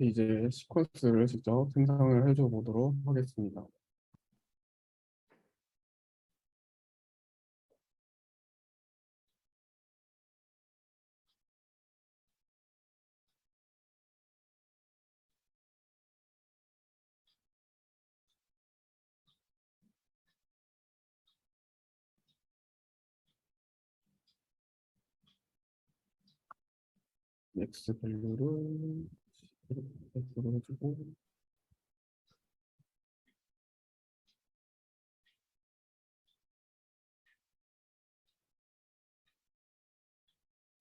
이제 시퀀스를 직접 생성을 해줘 보도록 하겠습니다. x 밸류를 X로 해주고,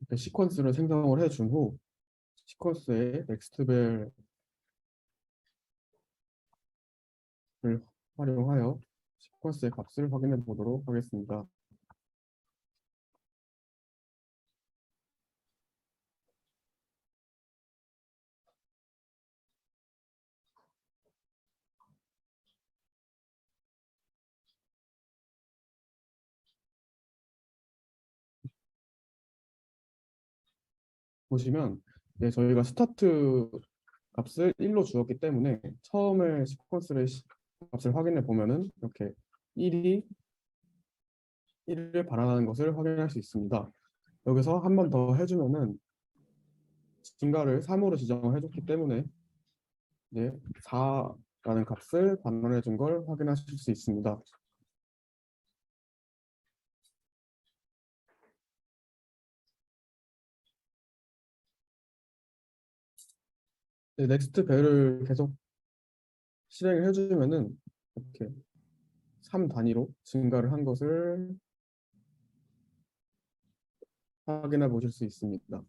이렇게 시퀀스를 생성을 해준 후 시퀀스의 넥스트벨을 활용하여 시퀀스의 값을 확인해 보도록 하겠습니다. 보시면 저희가 스타트 값을 1로 주었기 때문에 처음에 시퀀스의 값을 확인해 보면은 이렇게 1이 1을 반환하는 것을 확인할 수 있습니다. 여기서 한 번 더 해주면은 증가를 3으로 지정을 해줬기 때문에 이제 4라는 값을 반환해 준 걸 확인하실 수 있습니다. 넥스트 벨을 계속 실행을 해주면은 이렇게 3 단위로 증가를 한 것을 확인해 보실 수 있습니다.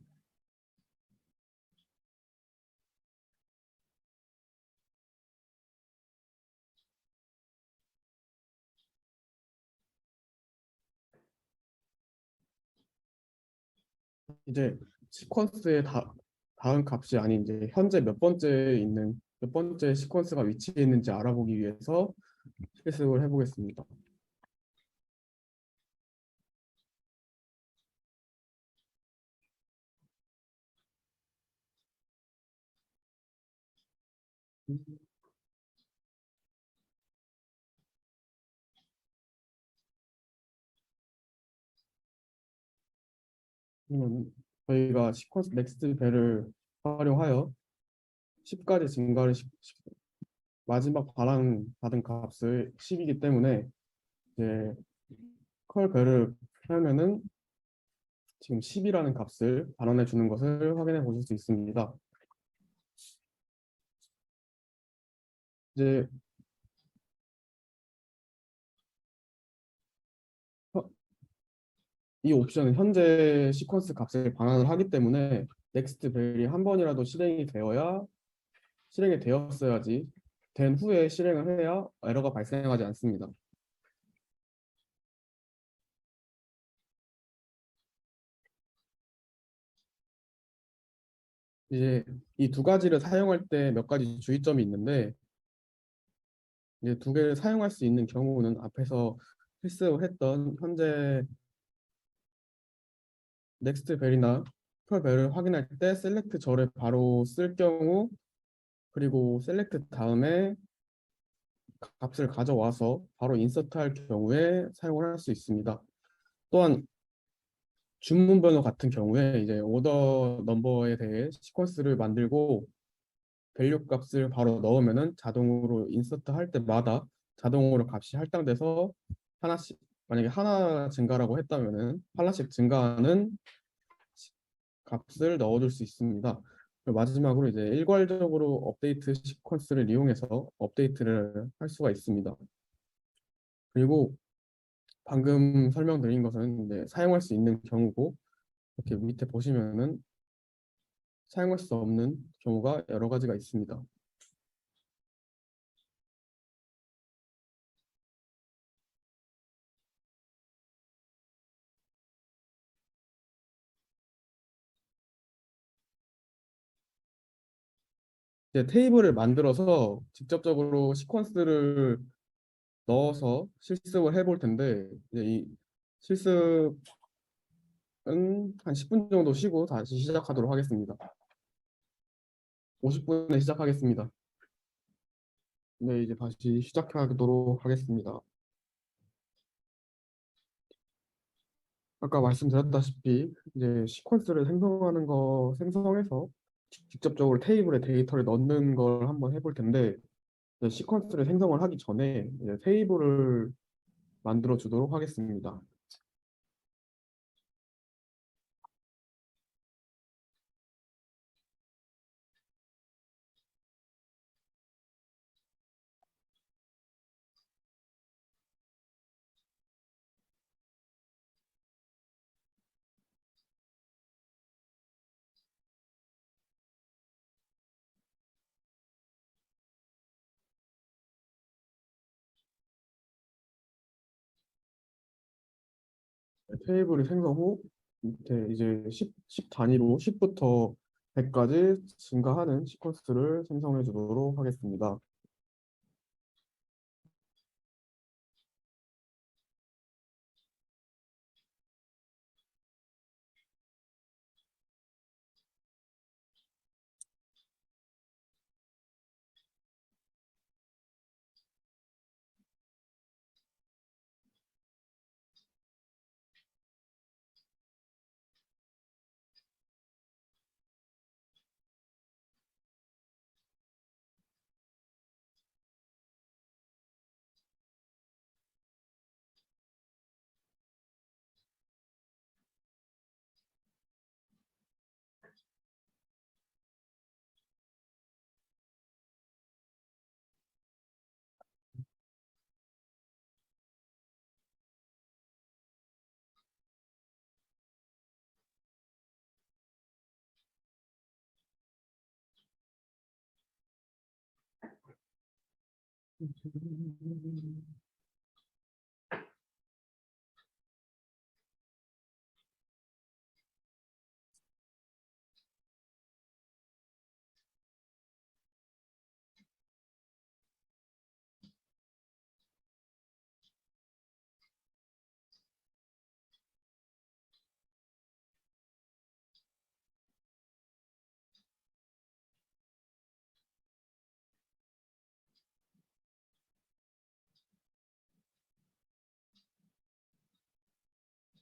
이제 시퀀스의 다음 값이 아닌 이제 현재 몇 번째 시퀀스가 위치해 있는지 알아보기 위해서 실습을 해보겠습니다. 그러면 저희가 시퀀스 넥스트 벨을 활용하여 10까지 증가를 마지막 받은 값을 10이기 때문에 이제 컬 벨을 하면은 지금 10이라는 값을 반환해 주는 것을 확인해 보실 수 있습니다. 이제 이 옵션은 현재 시퀀스 값을 반환을 하기 때문에 넥스트 벨이 한 번이라도 실행이 되었어야지 된 후에 실행을 해야 에러가 발생하지 않습니다. 이제 이 두 가지를 사용할 때 몇 가지 주의점이 있는데 이제 두 개를 사용할 수 있는 경우는 앞에서 실습했던 현재 넥스트 벨이나 펄 벨을 확인할 때 셀렉트 절을 바로 쓸 경우 그리고 셀렉트 다음에 값을 가져와서 바로 인서트할 경우에 사용을 할 수 있습니다. 또한 주문 번호 같은 경우에 이제 오더 넘버에 대해 시퀀스를 만들고 밸류 값을 바로 넣으면은 자동으로 인서트 할 때마다 자동으로 값이 할당돼서 하나씩 만약에 하나 증가라고 했다면은 하나씩 증가하는 값을 넣어줄 수 있습니다. 그리고 마지막으로 이제 일괄적으로 업데이트 시퀀스를 이용해서 업데이트를 할 수가 있습니다. 그리고 방금 설명드린 것은 이제 사용할 수 있는 경우고 이렇게 밑에 보시면은 사용할 수 없는 경우가 여러 가지가 있습니다. 이제 테이블을 만들어서 직접적으로 시퀀스를 넣어서 실습을 해볼 텐데 이제 이 실습은 한 10분 정도 쉬고 다시 시작하도록 하겠습니다. 50분에 시작하겠습니다. 네, 이제 다시 시작하도록 하겠습니다. 아까 말씀드렸다시피 이제 시퀀스를 생성하는 거 생성해서 직접적으로 테이블에 데이터를 넣는 걸 한번 해볼 텐데 이제 시퀀스를 생성을 하기 전에 이제 테이블을 만들어 주도록 하겠습니다. 테이블이 생성 후 밑에 이제 10 단위로 10부터 100까지 증가하는 시퀀스를 생성해 주도록 하겠습니다.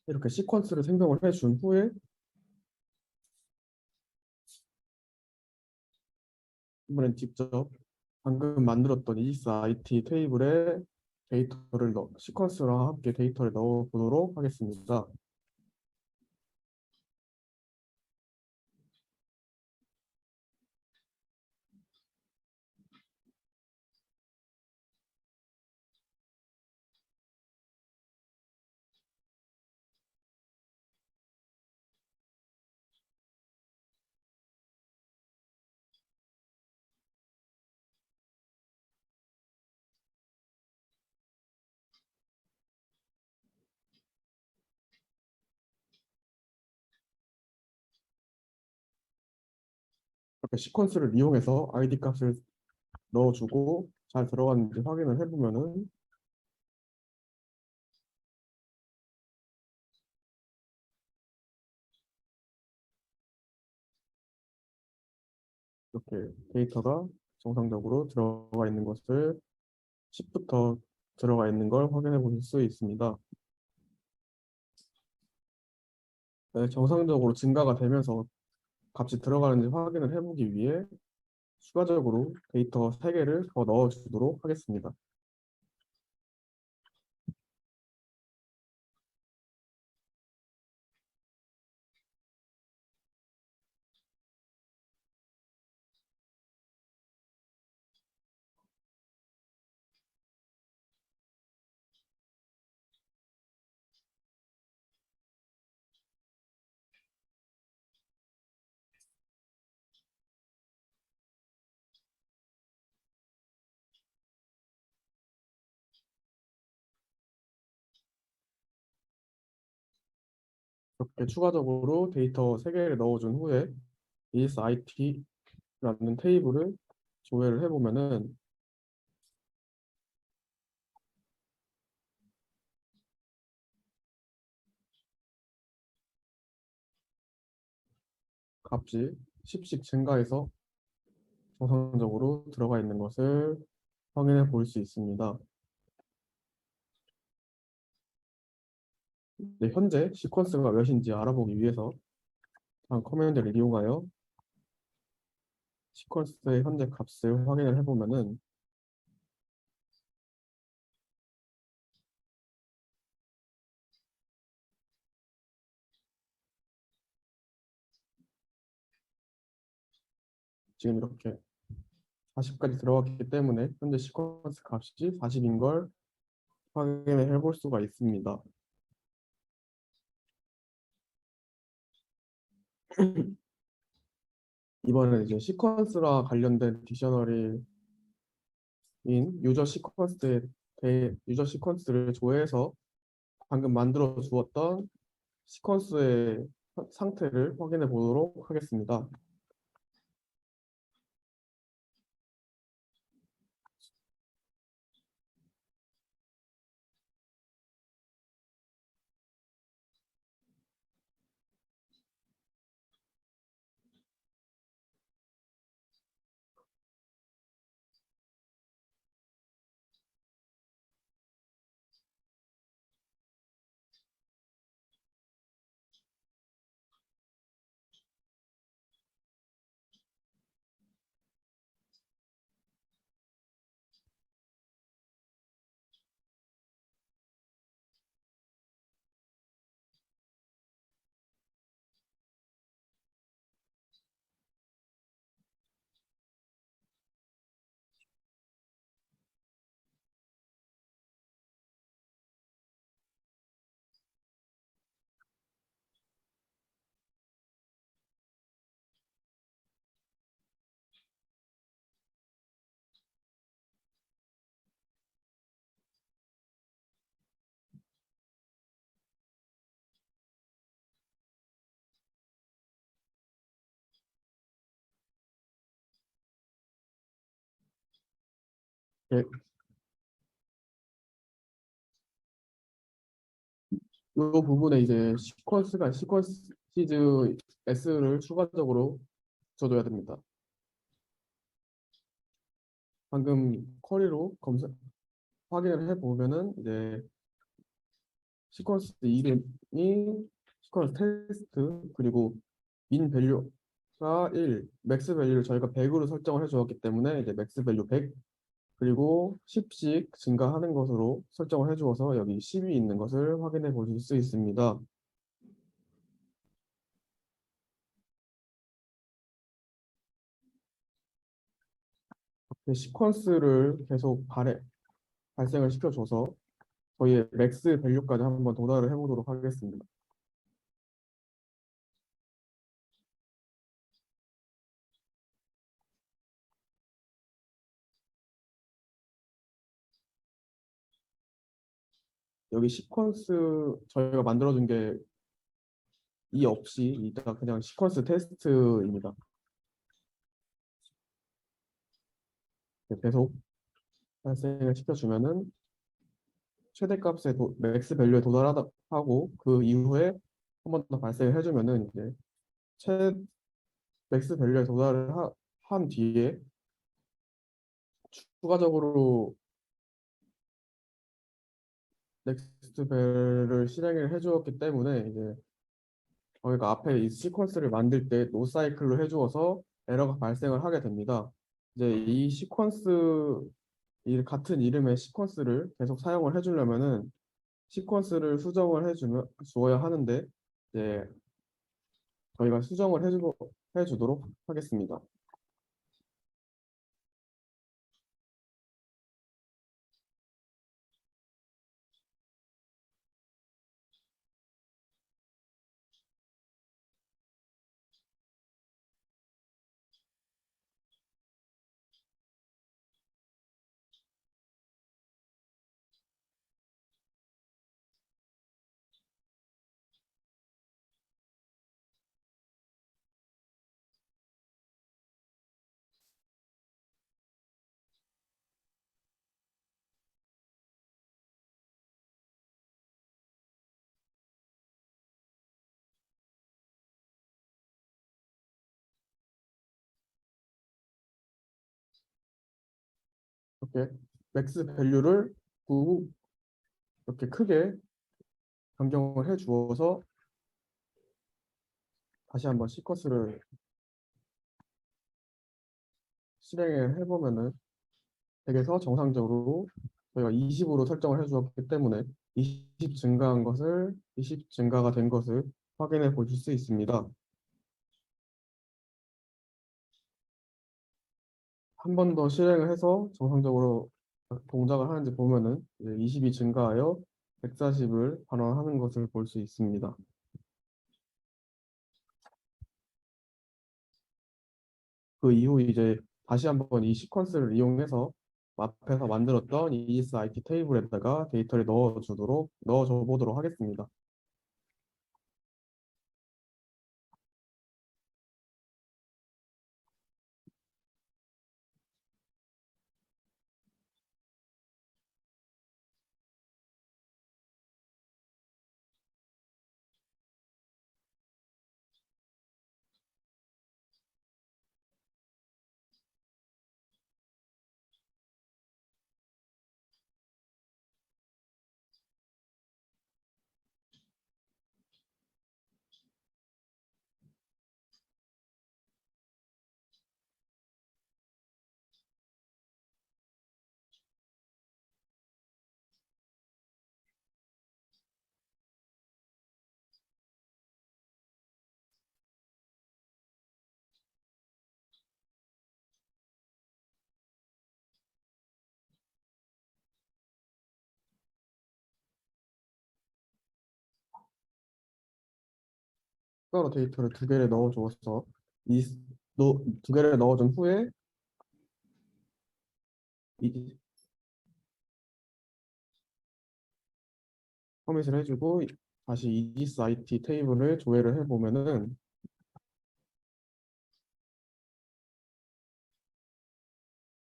이렇게 시퀀스를 생성을 해준 후에 이번엔 직접 방금 만들었던 EXIT 테이블에 시퀀스랑 함께 데이터를 넣어 보도록 하겠습니다. 이렇게 시퀀스를 이용해서 ID 값을 넣어주고 잘 들어갔는지 확인을 해보면은 이렇게 데이터가 정상적으로 들어가 있는 것을 10부터 들어가 있는 걸 확인해 보실 수 있습니다. 네, 정상적으로 증가가 되면서 값이 들어가는지 확인을 해보기 위해 추가적으로 데이터 3개를 더 넣어주도록 하겠습니다. 이렇게 추가적으로 데이터 3개를 넣어준 후에 ESIT라는 테이블을 조회를 해보면은 값이 10씩 증가해서 정상적으로 들어가 있는 것을 확인해 볼 수 있습니다. 네, 현재 시퀀스가 몇인지 알아보기 위해서 다음 커맨드를 이용하여 시퀀스의 현재 값을 확인을 해보면은 지금 이렇게 40까지 들어갔기 때문에 현재 시퀀스 값이 40인 걸 확인해 볼 수가 있습니다. 이번에 이제 시퀀스와 관련된 딕셔너리인 유저 시퀀스를 조회해서 방금 만들어 주었던 시퀀스의 상태를 확인해 보도록 하겠습니다. 예, 이 부분에 이제 시퀀스 시즈 S를 추가적으로 줘줘야 됩니다. 방금 쿼리로 검색 확인을 해보면은 이제 시퀀스 이름이 시퀀스 테스트 그리고 민 밸류가 1, 맥스 밸류를 저희가 100으로 설정을 해주었기 때문에 이제 맥스 밸류 100 그리고 10씩 증가하는 것으로 설정을 해주어서 여기 10이 있는 것을 확인해 보실 수 있습니다. 시퀀스를 계속 발생을 시켜줘서 저희의 맥스 밸류까지 한번 도달을 해보도록 하겠습니다. 여기 시퀀스 저희가 만들어준 게 이 없이 이따 그냥 시퀀스 테스트입니다. 계속 발생을 시켜주면은 최대값의 맥스 밸류에 도달하다 하고 그 이후에 한 번 더 발생을 해주면은 이제 최 맥스 밸류에 도달을 한 뒤에 추가적으로 넥스트 벨을 실행을 해주었기 때문에 이제 저희가 앞에 이 시퀀스를 만들 때 노사이클로 해주어서 에러가 발생을 하게 됩니다. 이제 이 시퀀스 이 같은 이름의 시퀀스를 계속 사용을 해주려면은 시퀀스를 수정을 주어야 하는데 이제 저희가 수정을 해주도록 하겠습니다. 이렇게 맥스 밸류를 이렇게 크게 변경을 해 주어서 다시 한번 시퀀스를 실행을 해보면은 덱에서 정상적으로 저희가 20으로 설정을 해주었기 때문에 20 증가가 된 것을 확인해 보실 수 있습니다. 한 번 더 실행을 해서 정상적으로 동작을 하는지 보면은 20이 증가하여 140을 반환하는 것을 볼 수 있습니다. 그 이후 이제 다시 한번 이 시퀀스를 이용해서 앞에서 만들었던 이지스 IT 테이블에다가 데이터를 넣어줘 보도록 하겠습니다. 추가로 데이터를 두 개를 넣어줘서 두 개를 넣어준 후에 이 커밋을 해주고 다시 이지스 IT 테이블을 조회를 해보면은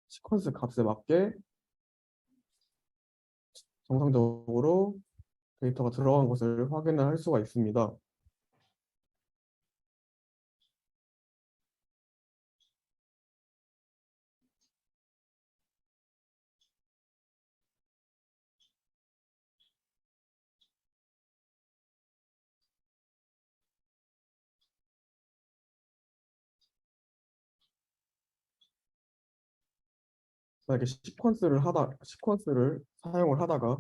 시퀀스 값에 맞게 정상적으로 데이터가 들어간 것을 확인을 할 수가 있습니다. 만약에 시퀀스를 사용을 하다가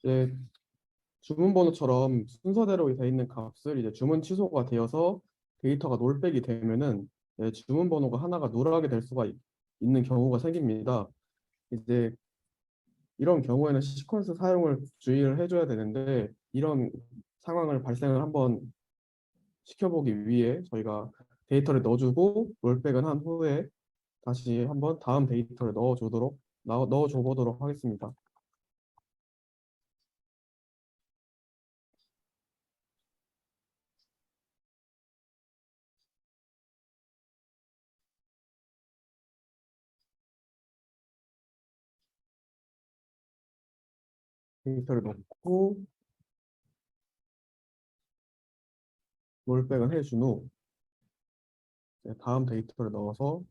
이제 주문 번호처럼 순서대로 되어 있는 값을 이제 주문 취소가 되어서 데이터가 롤백이 되면은 주문 번호가 하나가 누락이 될 수가 있는 경우가 생깁니다. 이제 이런 경우에는 시퀀스 사용을 주의를 해줘야 되는데 이런 상황을 발생을 한번 시켜보기 위해 저희가 데이터를 넣어주고 롤백은 한 후에 다시 한번 다음 데이터를 넣어줘 보도록 하겠습니다. 데이터를 넣고 롤백을 해준 후 다음 데이터를 넣어서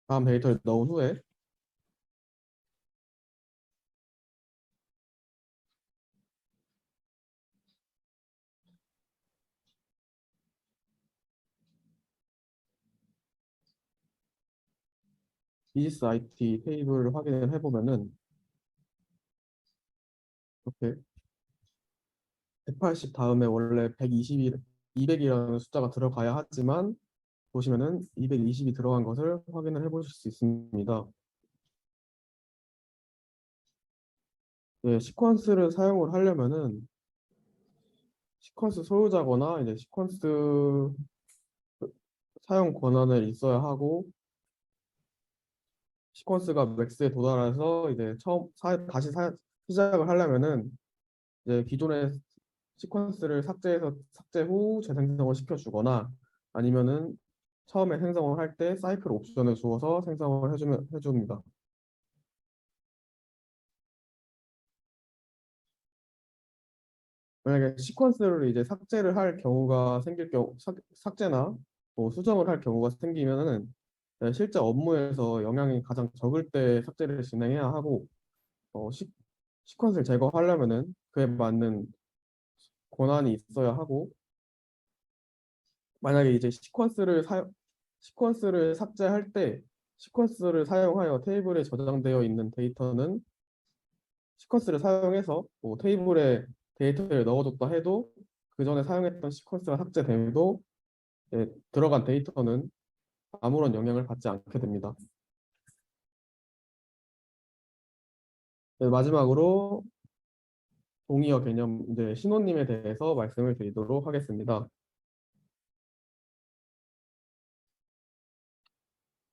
다음 데이터를 넣은 후에 이지스 IT 테이블을 확인을 해보면은 이렇게 180 다음에 원래 120이 200이라는 숫자가 들어가야 하지만 보시면은 220이 들어간 것을 확인을 해보실 수 있습니다. 네, 시퀀스를 사용을 하려면은 시퀀스 소유자거나 이제 시퀀스 사용 권한을 있어야 하고 시퀀스가 맥스에 도달해서 이제 시작을 하려면은 이제 기존의 시퀀스를 삭제 후 재생성을 시켜주거나 아니면은 처음에 생성을 할 때 사이클 옵션을 주어서 생성을 해줍니다. 만약에 시퀀스를 이제 삭제를 할 경우가 생길 경우, 삭제나 뭐 수정을 할 경우가 생기면은 실제 업무에서 영향이 가장 적을 때 삭제를 진행해야 하고, 시퀀스를 제거하려면은 그에 맞는 권한이 있어야 하고, 만약에 이제 시퀀스를 삭제할 때 시퀀스를 사용하여 테이블에 저장되어 있는 데이터는 시퀀스를 사용해서 뭐 테이블에 데이터를 넣어줬다 해도 그 전에 사용했던 시퀀스가 삭제돼도 들어간 데이터는 아무런 영향을 받지 않게 됩니다. 네, 마지막으로 동의어 개념 이제 신호님에 대해서 말씀을 드리도록 하겠습니다.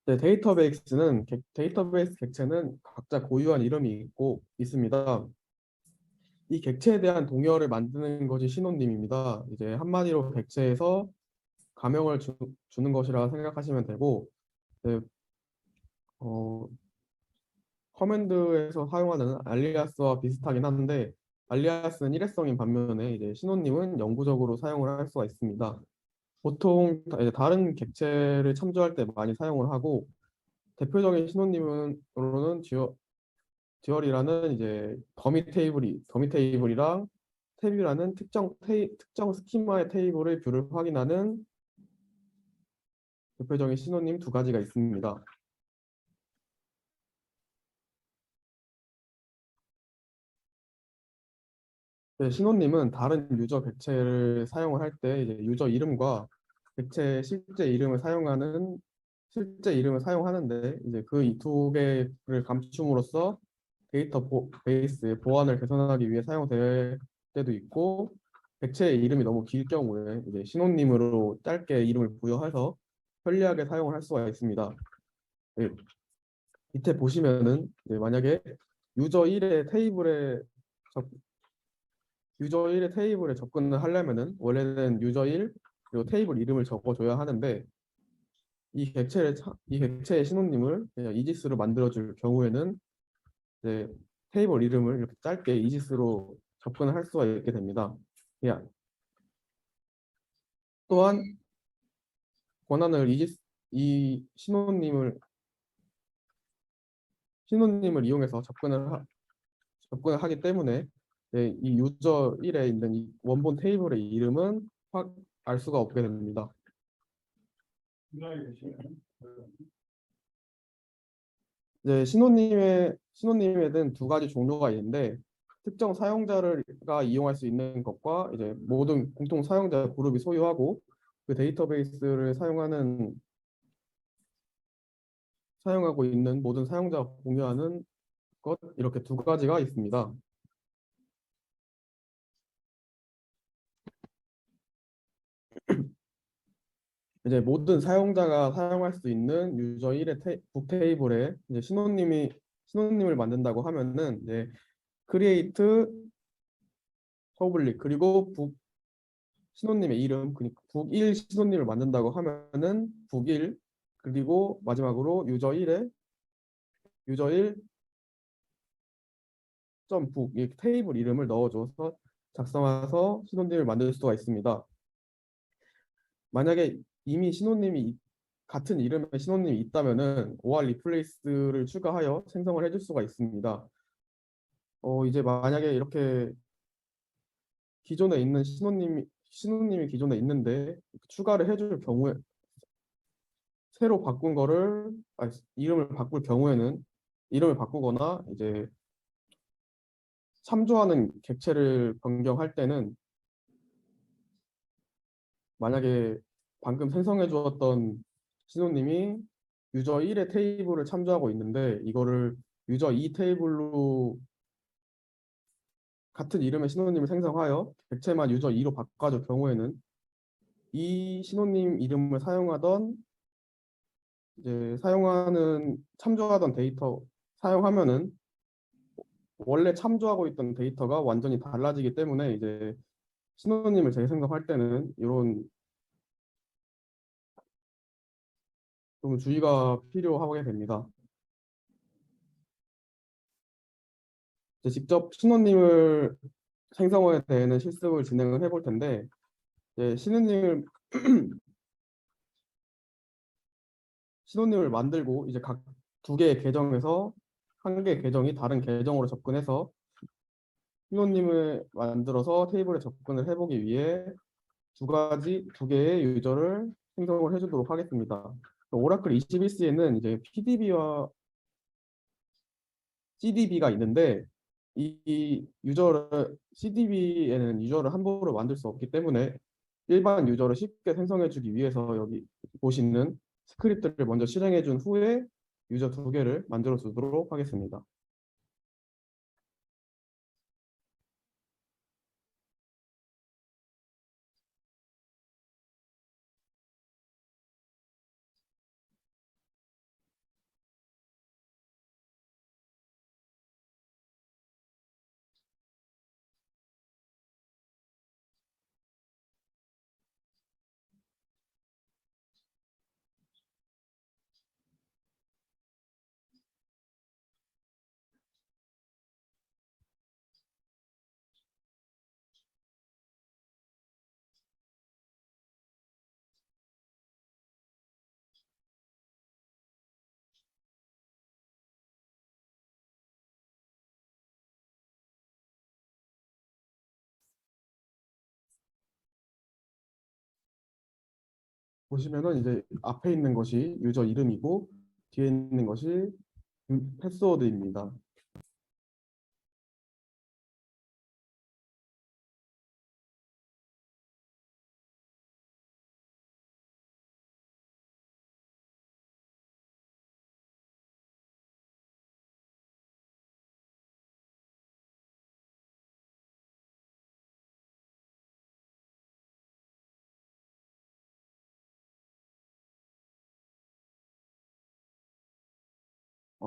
네, 데이터베이스 객체는 각자 고유한 이름이 있습니다. 이 객체에 대한 동의어를 만드는 것이 신호님입니다. 이제 한마디로 객체에서 가명을 주는 것이라 생각하시면 되고, 네, 어, 커맨드에서 사용하는 알리아스와 비슷하긴 한데, 알리아스는 일회성인 반면에 이제 신호님은 영구적으로 사용을 할 수가 있습니다. 보통 이제 다른 객체를 참조할 때 많이 사용을 하고, 대표적인 신호님으로는 듀얼이라는 이제 더미 테이블이랑 탭이라는 특정 스키마의 테이블의 뷰를 확인하는 대표적인 신호님 두 가지가 있습니다. 네, 신호님은 다른 유저 객체를 사용을 할 때 이제 유저 이름과 객체의 실제 이름을 사용하는데 이제 그 이 두 개를 감춤으로써 베이스의 보안을 개선하기 위해 사용될 때도 있고 객체의 이름이 너무 길 경우에 이제 신호님으로 짧게 이름을 부여해서 편리하게 사용을 할 수가 있습니다. 네, 밑에 보시면은 만약에 유저 1의 테이블에 접, 유저 1의 테이블에 접근을 하려면은 원래는 유저 1 그리고 테이블 이름을 적어줘야 하는데 이 객체의 신호님을 그냥 이지스로 만들어줄 경우에는 이제 테이블 이름을 이렇게 짧게 이지스로 접근을 할 수가 있게 됩니다. 야, 또한 권한을 이 신호님을 이용해서 접근을 하기 때문에 이 유저 1에 있는 이 원본 테이블의 이름은 확 알 수가 없게 됩니다. 이제 신호님에는 두 가지 종류가 있는데 특정 사용자가 이용할 수 있는 것과 이제 모든 공통 사용자 그룹이 소유하고 그 데이터베이스를 사용하고 있는 모든 사용자가 공유하는 것 이렇게 두 가지가 있습니다. 이제 모든 사용자가 사용할 수 있는 유저 1의 북 테이블에 이제 신호님을 만든다고 하면은 이제 create 퍼블릭 그리고 신호님의 이름 그러니까 북1 신호님을 만든다고 하면은 북1 그리고 마지막으로 유저 1 북 이 테이블 이름을 넣어줘서 작성해서 신호님을 만들 수가 있습니다. 만약에 이미 같은 이름의 신호님이 있다면은 OR 리플레이스를 추가하여 생성을 해줄 수가 있습니다. 이제 만약에 이렇게 기존에 있는 신호님이 기존에 있는데 추가를 해줄 경우에 새로 바꾼 거를 이름을 바꿀 경우에는 이름을 바꾸거나 이제 참조하는 객체를 변경할 때는 만약에 방금 생성해 주었던 신호님이 유저 1의 테이블을 참조하고 있는데 이거를 유저 2 테이블로 같은 이름의 신호님을 생성하여 객체만 유저 2로 바꿔줄 경우에는 이 신호님 이름을 참조하던 데이터 사용하면은 원래 참조하고 있던 데이터가 완전히 달라지기 때문에 이제 신호님을 재생성할 때는 이런 좀 주의가 필요하게 됩니다. 이제 직접 신호님을 생성어에 대해는 실습을 진행을 해볼 텐데, 이제 신호님을 만들고 이제 각 두 개의 계정에서 한 개의 계정이 다른 계정으로 접근해서 신호님을 만들어서 테이블에 접근을 해보기 위해 두 개의 유저를 생성을 해주도록 하겠습니다. 오라클 21C에는 이제 PDB와 CDB가 있는데 이 유저를 CDB에는 유저를 함부로 만들 수 없기 때문에 일반 유저를 쉽게 생성해주기 위해서 여기 보시는 스크립트를 먼저 실행해준 후에 유저 두 개를 만들어 주도록 하겠습니다. 보시면은 이제 앞에 있는 것이 유저 이름이고 뒤에 있는 것이 패스워드입니다.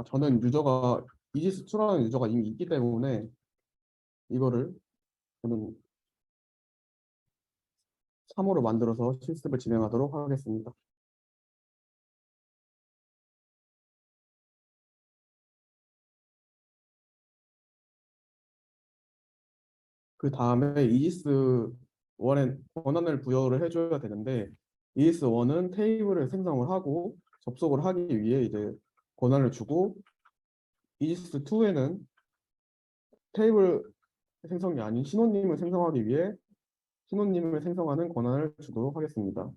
저는 유저가 이지스2라는 유저가 이미 있기 때문에 이거를 저는 3호로 만들어서 실습을 진행하도록 하겠습니다. 그 다음에 이지스 1에 권한을 부여를 해줘야 되는데 이지스 1은 테이블을 생성을 하고 접속을 하기 위해 이제 권한을 주고 이지스 2에는 테이블 생성이 아닌 신호님을 생성하기 위해 신호님을 생성하는 권한을 주도록 하겠습니다.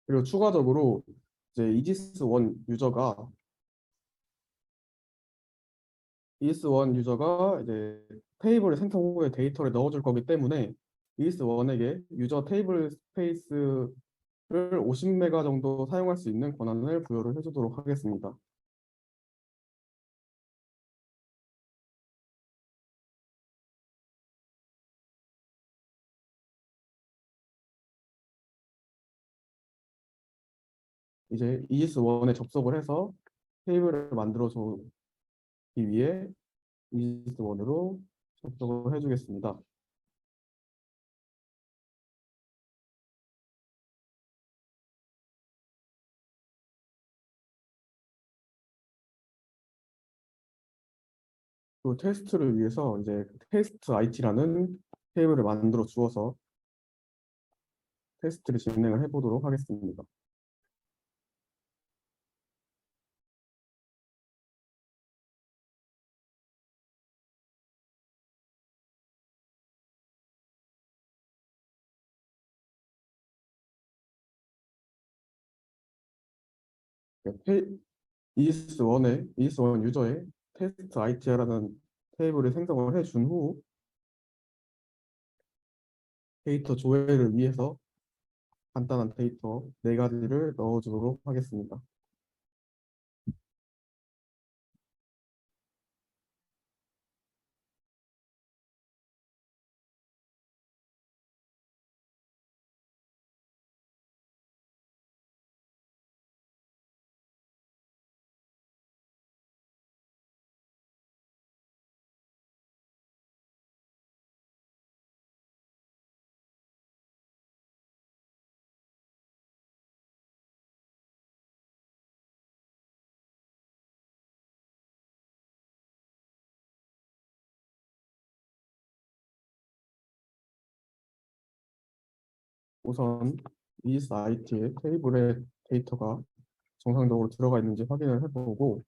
그리고 추가적으로 이제 이지스1 유저가 이제 테이블을 생성 후에 데이터를 넣어줄 거기 때문에 이지스1에게 유저 테이블 스페이스를 50메가 정도 사용할 수 있는 권한을 부여를 해주도록 하겠습니다. 이제 이지스1에 접속을 해서 테이블을 만들어 주기 위해 이지스1으로 접속을 해주겠습니다. 그 테스트를 위해서 이제 테스트 IT라는 테이블을 만들어 주어서 테스트를 진행을 해보도록 하겠습니다. 이지스1 유저의 테스트 IT라는 테이블을 생성을 해준 후 데이터 조회를 위해서 간단한 데이터 네 가지를 넣어주도록 하겠습니다. 우선 ESIT의 테이블에 데이터가 정상적으로 들어가 있는지 확인을 해보고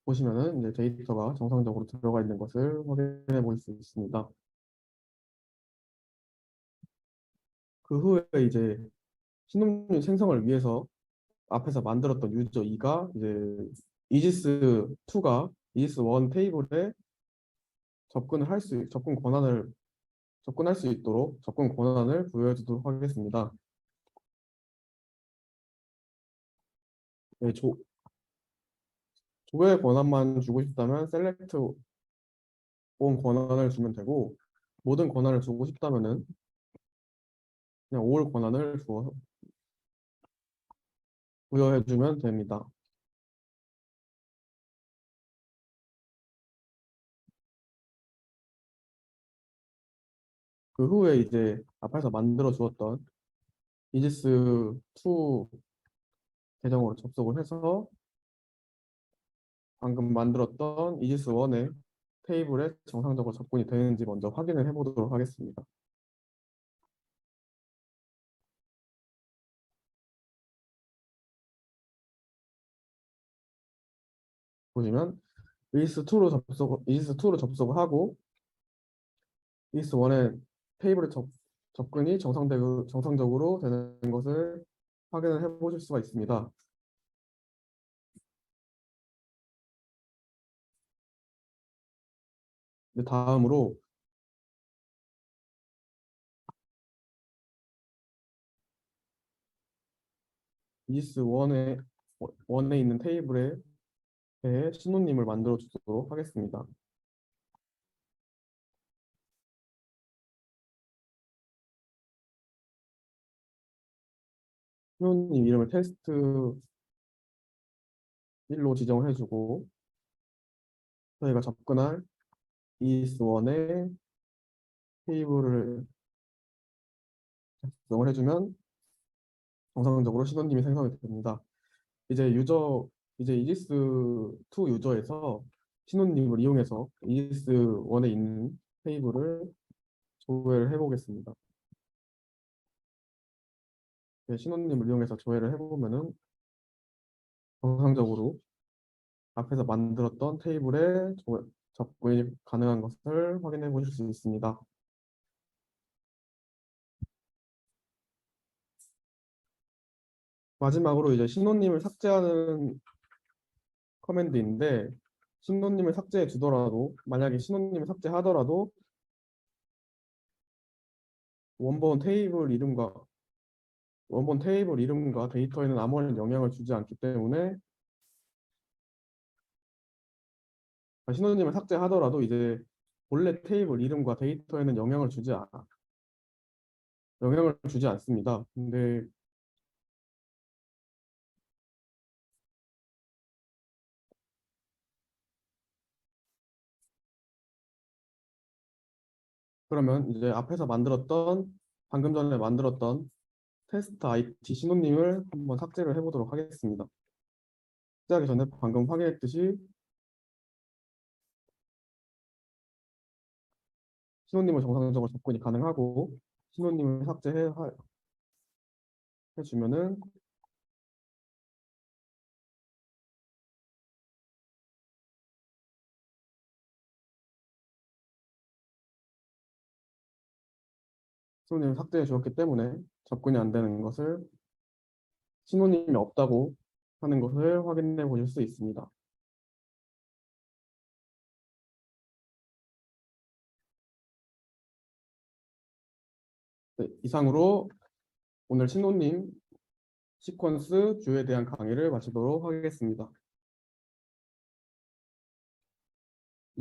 보시면은 이제 데이터가 정상적으로 들어가 있는 것을 확인해 볼 수 있습니다. 그 후에 이제 신혼민 생성을 위해서 앞에서 만들었던 유저 2가 이제 이지스 2가 이지스 1 테이블에 접근할 수 있도록 접근 권한을 부여해 주도록 하겠습니다. 네, 조회 권한만 주고 싶다면 셀렉트 온 권한을 주면 되고 모든 권한을 주고 싶다면은 그냥 올 권한을 부여해 주면 됩니다. 그 후에 이제 앞에서 만들어 주었던 이지스 2 계정으로 접속을 해서 방금 만들었던 이지스 1의 테이블에 정상적으로 접근이 되는지 먼저 확인을 해보도록 하겠습니다. 보시면 이지스 2로 접속을 하고 이지스 1의 테이블에 접근이 정상적으로 되는 것을 확인을 해보실 수가 있습니다. 다음으로 이지스 1에 있는 테이블에 대해 신호님을 만들어 주도록 하겠습니다. 신호님 이름을 테스트 1로 지정을 해주고 저희가 접근할 이지스 1의 테이블을 작성을 해주면 정상적으로 신호님이 생성이 됩니다. 이제 이지스 2 유저에서 신호님을 이용해서 이지스 1에 있는 테이블을 조회를 해보겠습니다. 네, 신호님을 이용해서 조회를 해보면은 정상적으로 앞에서 만들었던 테이블에 접근이 가능한 것을 확인해 보실 수 있습니다. 마지막으로 이제 신호님을 삭제하는 커맨드인데 신호님을 삭제해 주더라도 만약에 신호님을 삭제하더라도 원본 테이블 이름과 원본 테이블 이름과 데이터에는 아무런 영향을 주지 않기 때문에 신호님을 삭제하더라도 이제 본래 테이블 이름과 데이터에는 영향을 주지 않습니다. 근데 그러면 이제 방금 전에 만들었던 테스트 IT 신호님을 한번 삭제를 해보도록 하겠습니다. 삭제하기 전에 방금 확인했듯이 신호님은 정상적으로 접근이 가능하고 신호님을 해주면은 신호님을 삭제해 주었기 때문에 접근이 안 되는 것을 신호님이 없다고 하는 것을 확인해 보실 수 있습니다. 네, 이상으로 오늘 신호님 시퀀스 뷰에 대한 강의를 마치도록 하겠습니다.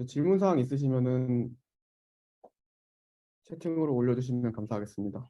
질문사항 있으시면은 채팅으로 올려주시면 감사하겠습니다.